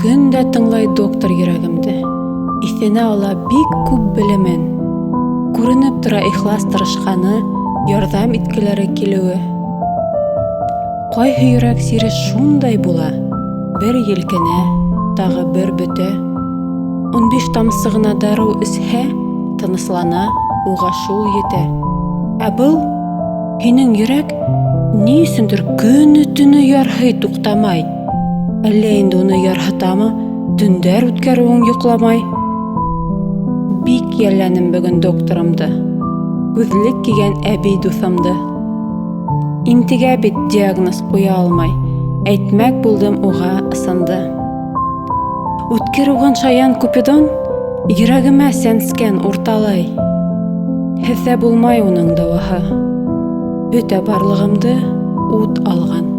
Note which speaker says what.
Speaker 1: көндә тыңлай доктор йөрәгемде. Иҫенә ала бик күп белемен. Күренеп тора ихлас тырышҡаны, ярҙам иткеләре килеүе. Ҡайһы йөрәк сире шундай була. Бер елкенә, тағы бер бөтә. 15 тамсы ғына дарыу эсһә, тыныслана, уға шул етә. Ә был, һинең йөрәк, ни өсөндөр көнө-төнө ярһый туҡтамай. Әллә инде уны ярһытамы, төндәр үткәреүең йоҡламай. Бик йәлләнем бөгөн докторымды, күҙлек кигән әбей дуҫымды. Интегә бит диагноз ҡуя алмай, әйтмәк булдым уға ысынды. Үткер уған шаян Купидон, йөрәгемә сәнскән урталай. Һеҙҙә булмай уның дауаһы, бөтә барлығымды ут алған.